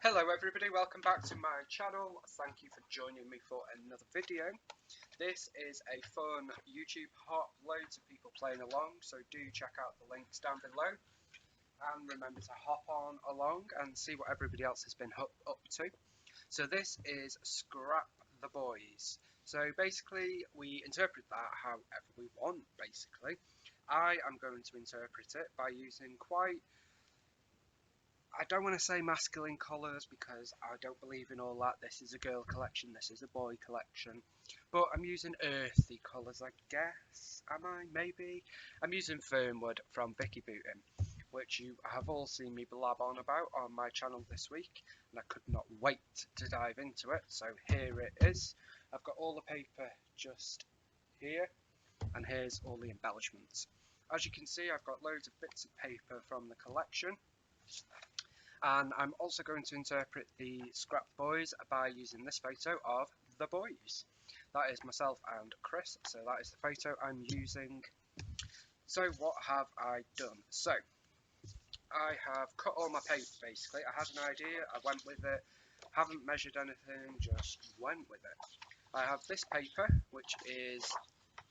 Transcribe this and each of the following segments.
Hello everybody, welcome back to my channel. Thank you for joining me for another video. This is a fun YouTube hop, loads of people playing along, so do check out the links down below. And remember to hop on along and see what everybody else has been up to. So this is Scrap the Boys. So basically we interpret that however we want, basically. I am going to interpret it by using I don't want to say masculine colours because I don't believe in all that. This is a girl collection, this is a boy collection. But I'm using earthy colours, I guess. Am I? Maybe? I'm using Fernwood from Vicky Booten, which you have all seen me blab on about on my channel this week. And I could not wait to dive into it. So here it is. I've got all the paper just here. And here's all the embellishments. As you can see, I've got loads of bits of paper from the collection. And I'm also going to interpret the Scrap Boys by using this photo of the boys. That is myself and Chris, so that is the photo I'm using. So what have I done? So I have cut all my paper basically. I had an idea, I went with it, haven't measured anything, just went with it. I have this paper, which is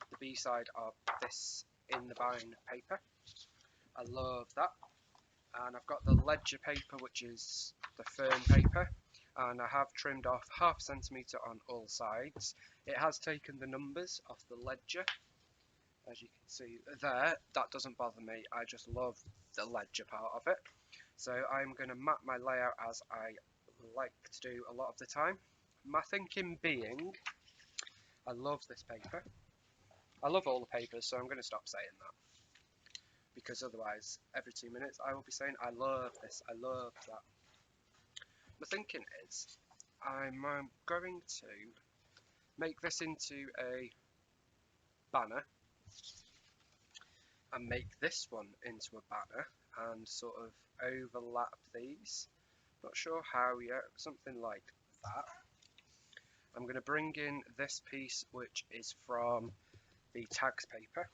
the B-side of this In the Bind paper. I love that. And I've got the ledger paper, which is the fern paper, and I have trimmed off 0.5 centimetre on all sides. It has taken the numbers off the ledger, as you can see there. That doesn't bother me, I just love the ledger part of it. So I'm going to map my layout as I like to do a lot of the time. My thinking being, I love this paper. I love all the papers, so I'm going to stop saying that, because otherwise every 2 minutes I will be saying I love this, I love that. My thinking is I'm going to make this into a banner and make this one into a banner and sort of overlap these. Not sure how yet, something like that. I'm going to bring in this piece, which is from the tags paper.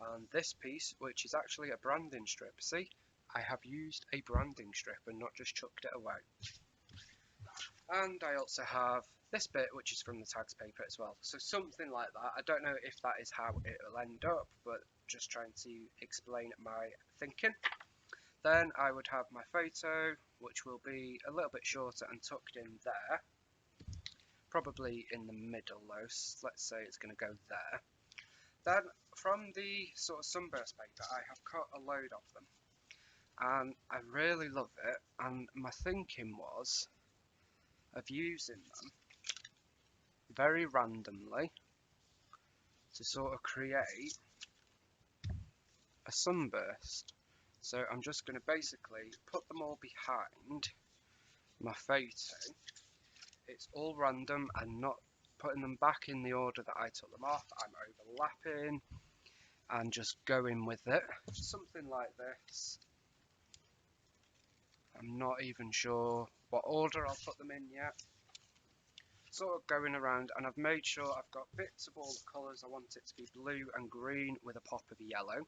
And this piece, which is actually a branding strip. See, I have used a branding strip and not just chucked it away. And I also have this bit, which is from the tags paper as well. So something like that. I don't know if that is how it will end up, but just trying to explain my thinking. Then I would have my photo, which will be a little bit shorter and tucked in there. Probably in the middle though, so let's say it's going to go there. Then from the sort of sunburst paper, I have cut a load of them, and I really love it. And my thinking was of using them very randomly to sort of create a sunburst. So I'm just going to basically put them all behind my photo. It's all random and not putting them back in the order that I took them off. I'm overlapping and just going with it. Something like this. I'm not even sure what order I'll put them in yet. Sort of going around, and I've made sure I've got bits of all the colours. I want it to be blue and green with a pop of yellow.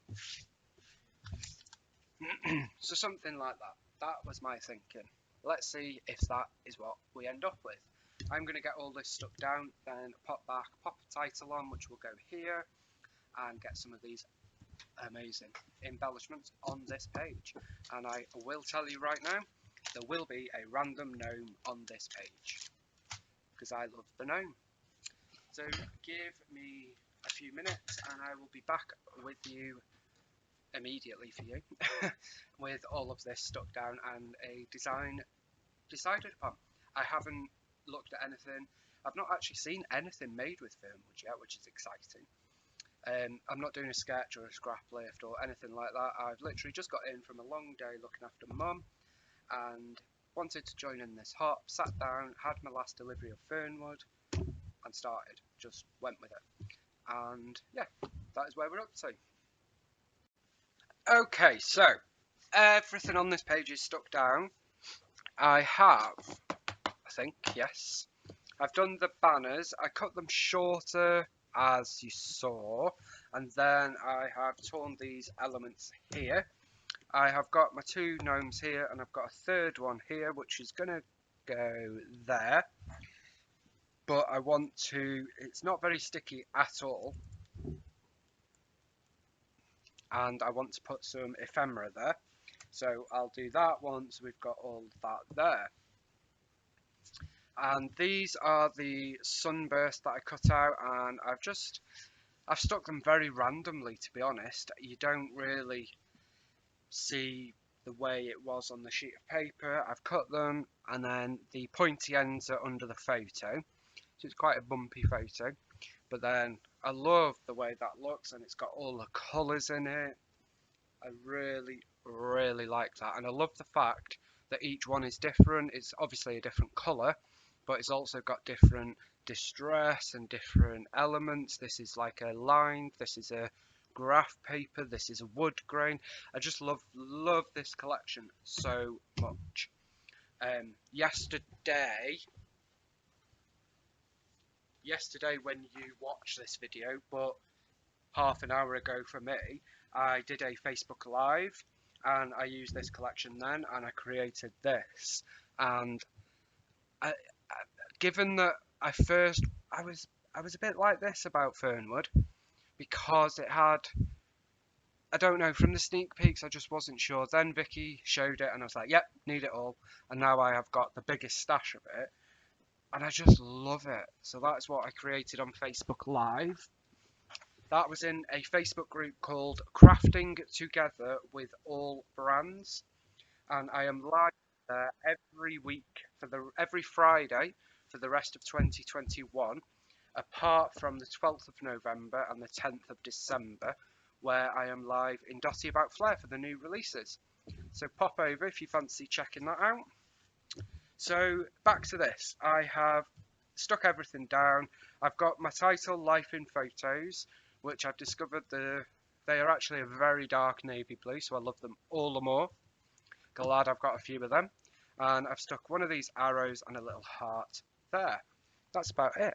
So something like that. That was my thinking. Let's see if that is what we end up with. I'm going to get all this stuck down, then pop back, pop a title on, which will go here, and get some of these amazing embellishments on this page. And I will tell you right now, there will be a random gnome on this page, because I love the gnome. So give me a few minutes and I will be back with you immediately for you with all of this stuck down and a design decided upon. I haven't looked at anything. I've not actually seen anything made with Fernwood yet, which is exciting. I'm not doing a sketch or a scrap lift or anything like that. I've literally just got in from a long day looking after mum and wanted to join in this hop, sat down, had my last delivery of Fernwood and started, just went with it. And yeah, that is where we're up to. Okay, so everything on this page is stuck down. I have, I think, yes, I've done the banners. I cut them shorter as you saw, and then I have torn these elements here I have got my two gnomes here, and I've got a third one here, which is going to go there. But I want to, it's not very sticky at all. And I want to put some ephemera there. So I'll do that once we've got all that there. And these are the sunbursts that I cut out, and I've stuck them very randomly, to be honest. You don't really see the way it was on the sheet of paper. I've cut them, and then the pointy ends are under the photo. So it's quite a bumpy photo. But then I love the way that looks, and it's got all the colours in it. I really, really like that. And I love the fact that each one is different. It's obviously a different colour, but it's also got different distress and different elements. This is like a lined, this is a graph paper, this is a wood grain. I just love this collection so much. Yesterday when you watch this video, but half an hour ago for me, I did a Facebook Live and I used this collection then, and I created this. And I, given that I was a bit like this about Fernwood, because it had, I don't know, from the sneak peeks I just wasn't sure. Then Vicky showed it and I was like, yep, need it all. And now I have got the biggest stash of it and I just love it. So that's what I created on Facebook Live. That was in a Facebook group called Crafting Together with All Brands, and I am live there every week every Friday for the rest of 2021, apart from the 12th of November and the 10th of December, where I am live in Dotty About Flair for the new releases. So pop over if you fancy checking that out. So back to this. I have stuck everything down. I've got my title, Life in Photos, which I've discovered they are actually a very dark navy blue, so I love them all the more. Glad I've got a few of them. And I've stuck one of these arrows and a little heart there. That's about it.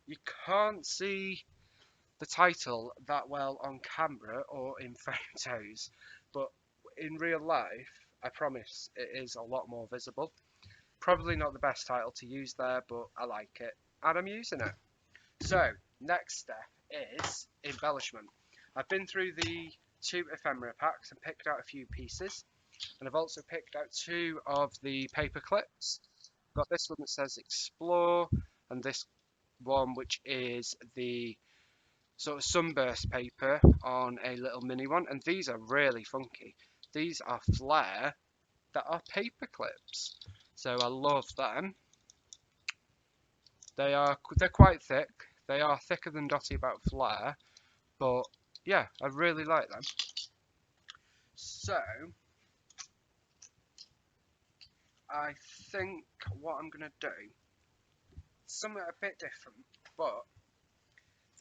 You can't see the title that well on camera or in photos, but in real life, I promise it is a lot more visible. Probably not the best title to use there, but I like it and I'm using it. So, next step is embellishment. I've been through the two ephemera packs and picked out a few pieces, and I've also picked out two of the paper clips. I've got this one that says Explore, and this one which is the sort of sunburst paper on a little mini one, and these are really funky. These are Flair that are paper clips, so I love them. They're quite thick. They are thicker than Dotty About Flair, but yeah, I really like them. So I think what I'm gonna do, something a bit different, but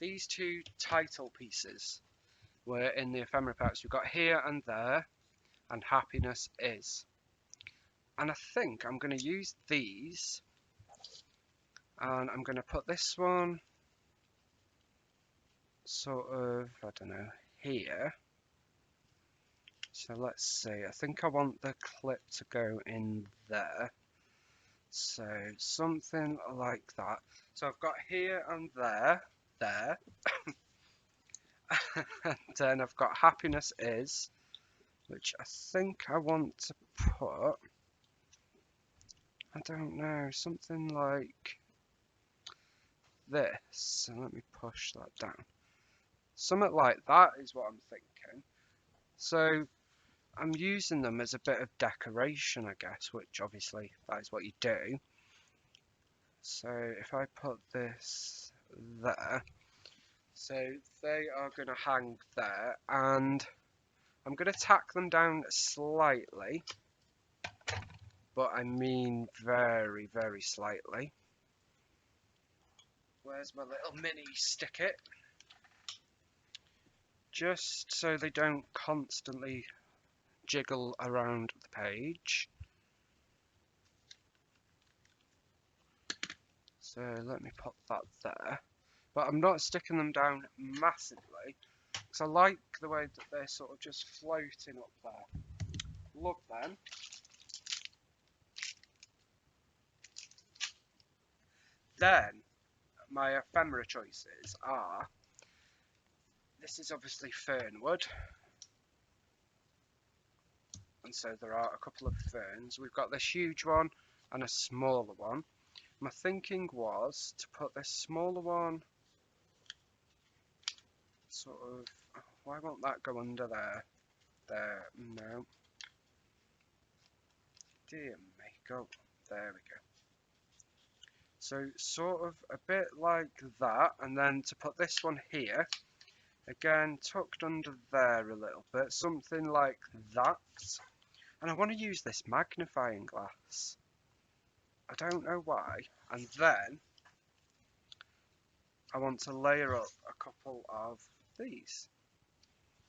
these two title pieces were in the ephemera packs. We've got Here and There and Happiness Is. And I think I'm going to use these, and I'm going to put this one sort of, I don't know, here. So let's see, I think I want the clip to go in there. So something like that. So I've got Here and There, there. And then I've got Happiness Is, which I think I want to put, I don't know, something like this. So let me push that down. Something like that is what I'm thinking. So I'm using them as a bit of decoration, I guess, which obviously that is what you do. So if I put this there, so they are going to hang there, and I'm going to tack them down slightly, but I mean very, very slightly. Where's my little mini stick it? Just so they don't constantly jiggle around the page. So let me pop that there. But I'm not sticking them down massively, because I like the way that they're sort of just floating up there. Love them. Then my ephemera choices are, this is obviously fernwood, and so there are a couple of ferns. We've got this huge one and a smaller one. My thinking was to put this smaller one sort of, why won't that go under there? There, no. Dear me, go, there we go. So sort of a bit like that, and then to put this one here, again tucked under there a little bit, something like that. And I want to use this magnifying glass. I don't know why. And then I want to layer up a couple of these,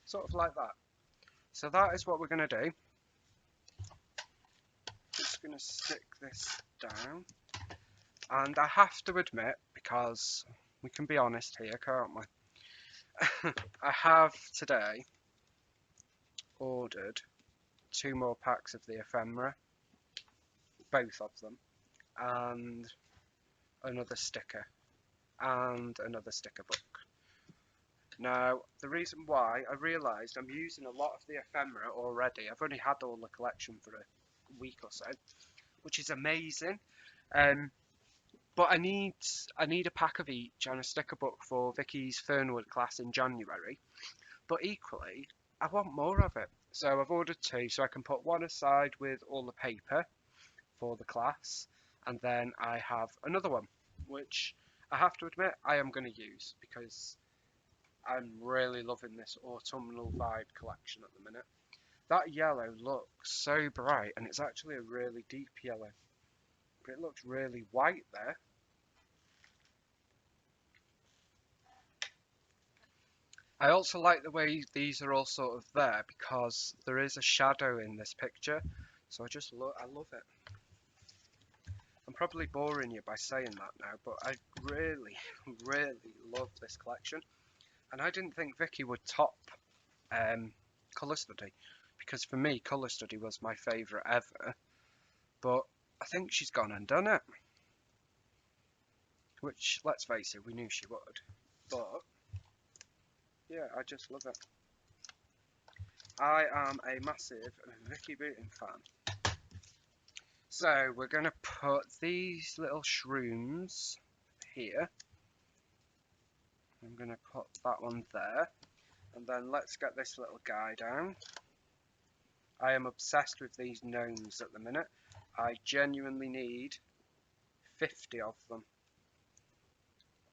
sort of like that. So that is what we're going to do. Just going to stick this down. And I have to admit, because we can be honest here, can't we? I have today ordered 2 more packs of the ephemera, both of them, and another sticker, and another sticker book. Now, the reason why, I realised I'm using a lot of the ephemera already. I've only had all the collection for a week or so, which is amazing. But I need a pack of each and a sticker book for Vicky's Fernwood class in January. But equally, I want more of it. So I've ordered 2, so I can put one aside with all the paper for the class, and then I have another one, which I have to admit I am going to use because I'm really loving this autumnal vibe collection at the minute. That yellow looks so bright, and it's actually a really deep yellow, but it looks really white there. I also like the way these are all sort of there because there is a shadow in this picture, so I love it. I'm probably boring you by saying that now, but I really, really love this collection. And I didn't think Vicky would top Colour Study, because for me, Colour Study was my favourite ever. But I think she's gone and done it. Which, let's face it, we knew she would. But, yeah, I just love it. I am a massive Vicky Booten fan. So, we're going to put these little shrooms here. I'm going to put that one there. And then let's get this little guy down. I am obsessed with these gnomes at the minute. I genuinely need 50 of them.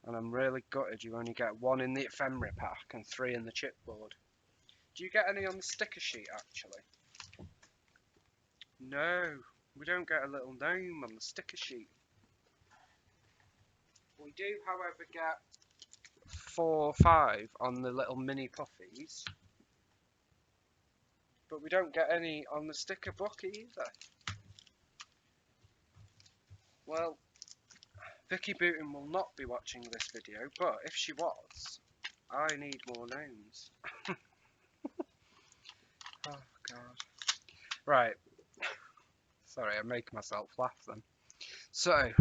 And I'm really gutted you only get 1 in the ephemera pack and 3 in the chipboard. Do you get any on the sticker sheet actually? No, we don't get a little gnome on the sticker sheet. We do, however, get 4 or 5 on the little mini puffies. But we don't get any on the sticker book either. Well, Vicky Booten will not be watching this video, but if she was, I need more gnomes. Oh god. Right. Sorry, I make myself laugh then. So,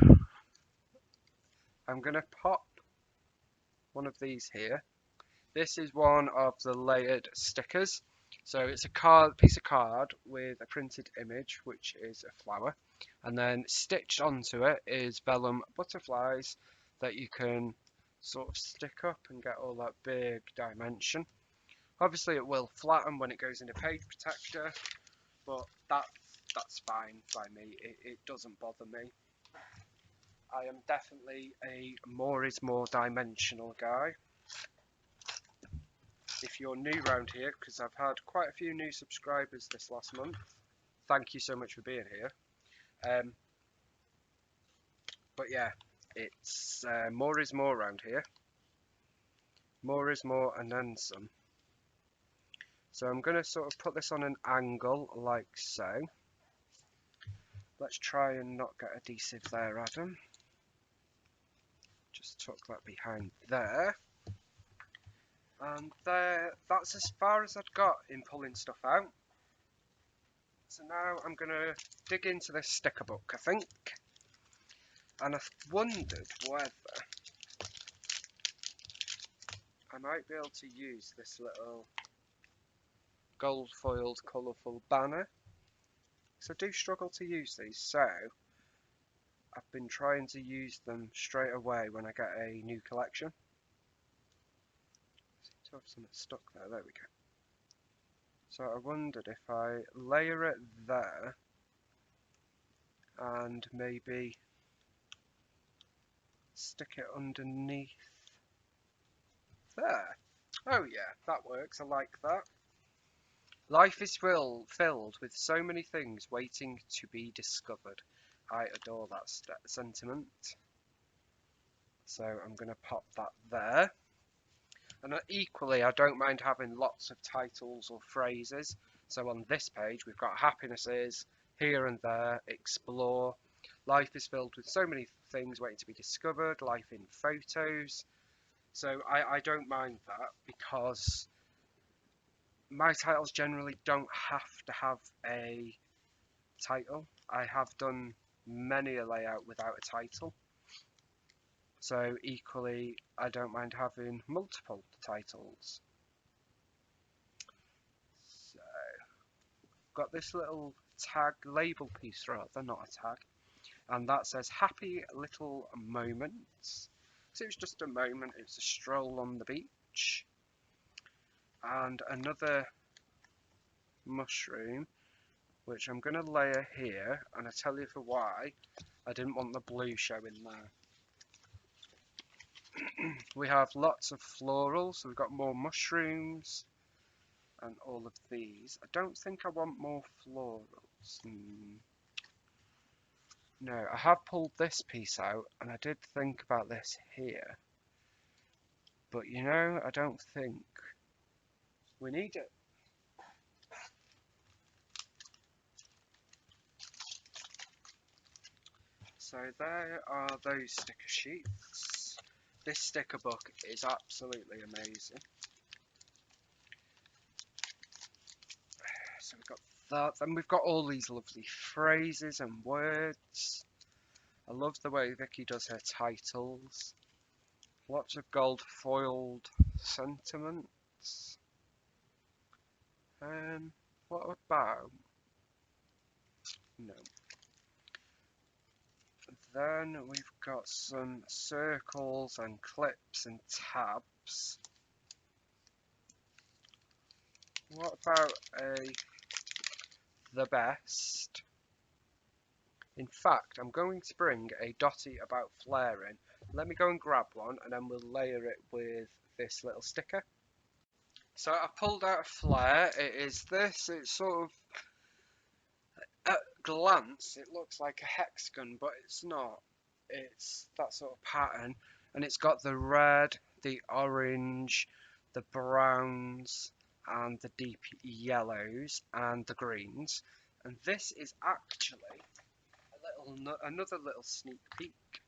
I'm going to pop one of these here. This is one of the layered stickers. So it's a piece of card with a printed image, which is a flower. And then stitched onto it is vellum butterflies that you can sort of stick up and get all that big dimension. Obviously it will flatten when it goes into page protector, but that's fine by me. It doesn't bother me. I am definitely a more is more dimensional guy. If you're new around here, because I've had quite a few new subscribers this last month, thank you so much for being here. But yeah, it's more is more around here. More is more and then some. So I'm going to sort of put this on an angle like so. Let's try and not get adhesive there, Adam. Just tuck that behind there. And there that's as far as I'd got in pulling stuff out. So now I'm going to dig into this sticker book, I think. And I wondered whether I might be able to use this little gold foiled colourful banner. So I do struggle to use these, so I've been trying to use them straight away when I get a new collection. I seem to have something stuck there, there we go. So I wondered if I layer it there and maybe stick it underneath there. Oh yeah, that works, I like that. Life is filled with so many things waiting to be discovered. I adore that sentiment. So I'm going to pop that there. And equally, I don't mind having lots of titles or phrases. So on this page, we've got happiness is, here and there, explore. Life is filled with so many things waiting to be discovered. Life in photos. So I don't mind that because my titles generally don't have to have a title. I have done many a layout without a title. So equally, I don't mind having multiple titles. So, got this little tag label piece, rather, not a tag. And that says happy little moments. So it's just a moment, it's a stroll on the beach. And another mushroom, which I'm going to layer here, and I tell you for why. I didn't want the blue showing there. We have lots of florals, so we've got more mushrooms and all of these. I don't think I want more florals. No, I have pulled this piece out, and I did think about this here. But you know, I don't think we need it. So there are those sticker sheets. This sticker book is absolutely amazing. So we've got that, then we've got all these lovely phrases and words. I love the way Vicky does her titles. Lots of gold foiled sentiments. What about? No. Then we've got some circles and clips and tabs. What about the best? In fact, I'm going to bring a dotty about flaring. Let me go and grab one and then we'll layer it with this little sticker. So I pulled out a flare. It is this. It's sort of, at glance, it looks like a hexagon, but it's not. It's that sort of pattern. And it's got the red, the orange, the browns, and the deep yellows, and the greens. And this is actually another little sneak peek.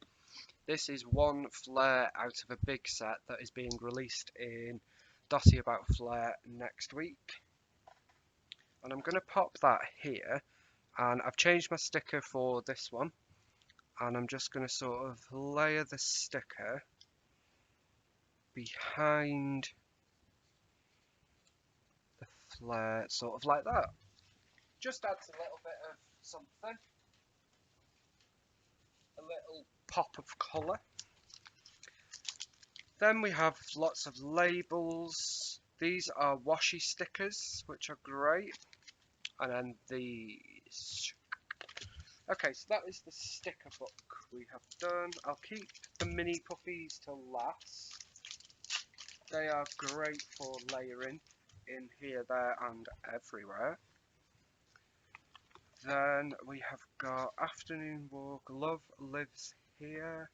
This is one flare out of a big set that is being released in Dotty About Flare next week. And I'm going to pop that here. And I've changed my sticker for this one. And I'm just going to sort of layer the sticker behind the flare, sort of like that. Just adds a little bit of something. A little pop of colour. Then we have lots of labels. These are washi stickers, which are great. And then these. Okay, so that is the sticker book we have done. I'll keep the mini puppies till last. They are great for layering in here, there and everywhere. Then we have got Afternoon Walk, Love Lives Here.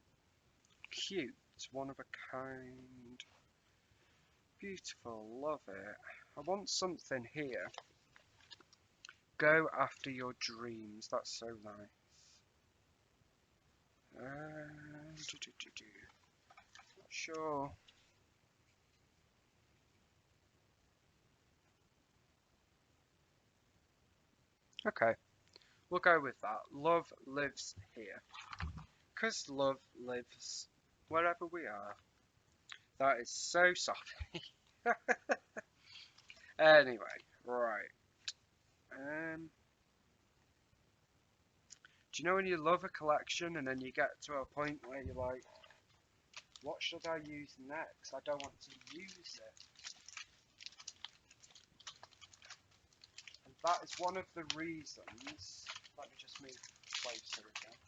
Cute, one of a kind. Beautiful, love it. I want something here. Go after your dreams, that's so nice. Not sure. Okay, we'll go with that. Love lives here. Because love lives wherever we are. That is so soft. Anyway, right. Do you know when you love a collection and then you get to a point where you're like, what should I use next? I don't want to use it. And that is one of the reasons. Let me just move closer again.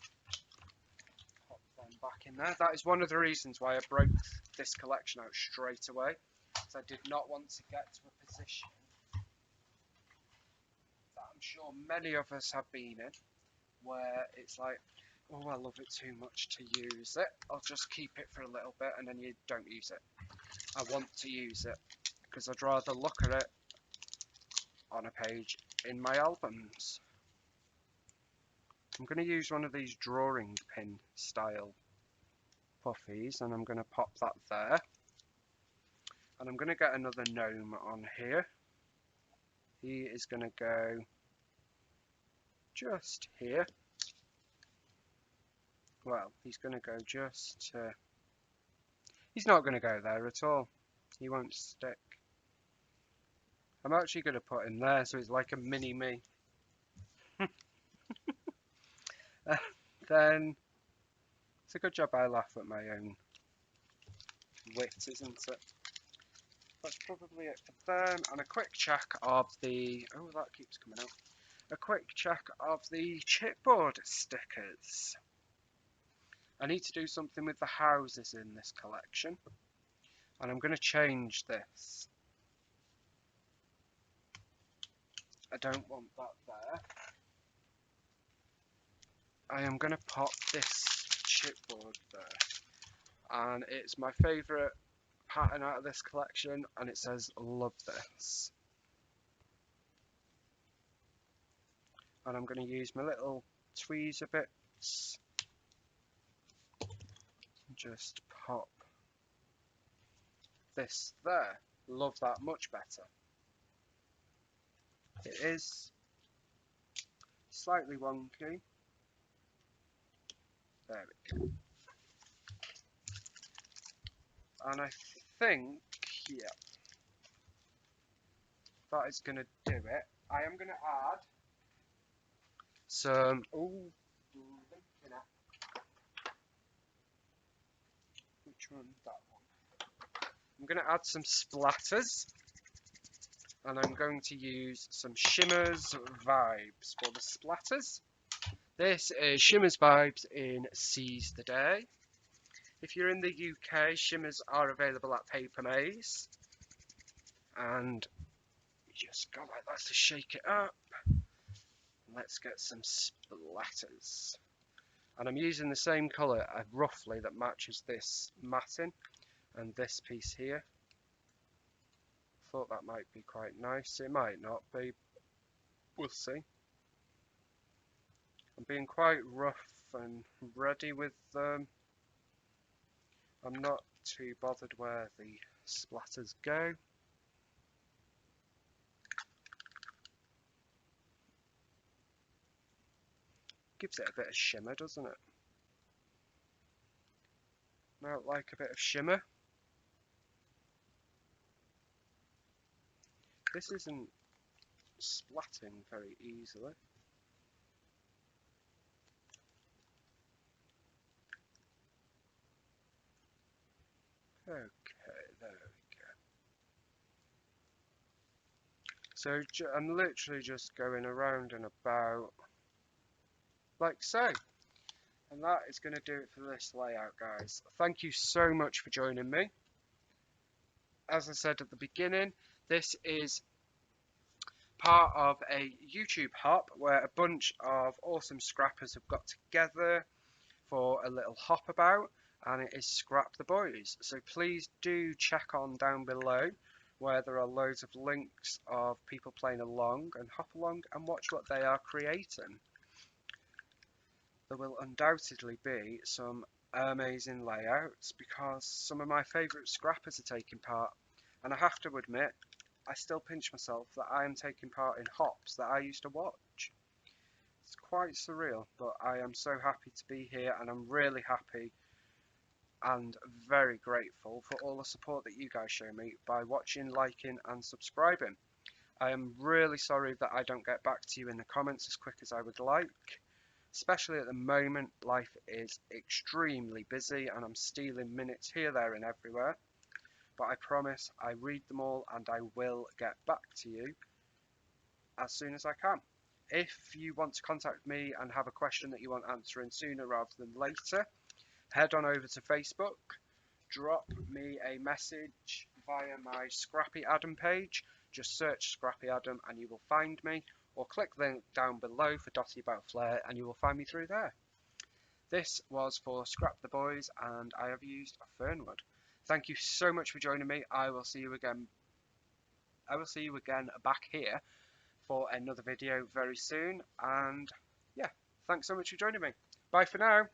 Pop them back in there. That is one of the reasons why I broke this collection out straight away. Because I did not want to get to a position that I'm sure many of us have been in, where it's like, oh, I love it too much to use it. I'll just keep it for a little bit, and then you don't use it. I want to use it because I'd rather look at it on a page in my albums. I'm going to use one of these drawing pin style puffies, and I'm going to pop that there. And I'm going to get another gnome on here. He is going to go just here. Well, he's going to go just... he's not going to go there at all. He won't stick. I'm actually going to put him there, so it's like a mini-me. Then, it's a good job I laugh at my own wit, isn't it? That's probably it for them. And a quick check of the... oh, that keeps coming out. A quick check of the chipboard stickers. I need to do something with the houses in this collection. And I'm going to change this. I don't want that there. I am going to pop this chipboard there. And it's my favourite pattern out of this collection, and it says love this. And I'm going to use my little tweezer bits. Just pop this there. Love that much better. It is slightly wonky. There we go. And I think, yeah, that is going to do it. I am going to add some, which one? That one. I'm going to add some splatters, and I'm going to use some Shimmers Vibes for the splatters. This is Shimmers Vibes in Seize the Day. If you're in the UK, Shimmers are available at Paper Maze. And you just go like that to shake it up. Let's get some splatters. And I'm using the same colour roughly that matches this matting and this piece here. Thought that might be quite nice. It might not be. We'll see. I'm being quite rough and ready with them. I'm not too bothered where the splatters go. Gives it a bit of shimmer, doesn't it? I like a bit of shimmer. This isn't splatting very easily. Okay, there we go. So I'm literally just going around and about like so. And that is going to do it for this layout, guys. Thank you so much for joining me. As I said at the beginning, this is part of a YouTube hop where a bunch of awesome scrappers have got together for a little hop about, and it is Scrap the Boys. So please do check on down below where there are loads of links of people playing along, and hop along and watch what they are creating. There will undoubtedly be some amazing layouts because some of my favourite scrappers are taking part, and I have to admit I still pinch myself that I am taking part in hops that I used to watch. It's quite surreal, but I am so happy to be here, and I'm really happy and very grateful for all the support that you guys show me by watching, liking, and subscribing. I am really sorry that I don't get back to you in the comments as quick as I would like, especially at the moment. Life is extremely busy and I'm stealing minutes here, there, and everywhere. But I promise I read them all and I will get back to you as soon as I can. If you want to contact me and have a question that you want answering sooner rather than later, head on over to Facebook, drop me a message via my Scrappy Adam page. Just search Scrappy Adam and you will find me, or click the link down below for Dotty About Flair and you will find me through there. This was for Scrap the Boys and I have used Fernwood. Thank you so much for joining me. I will see you again back here for another video very soon, and yeah, thanks so much for joining me. Bye for now.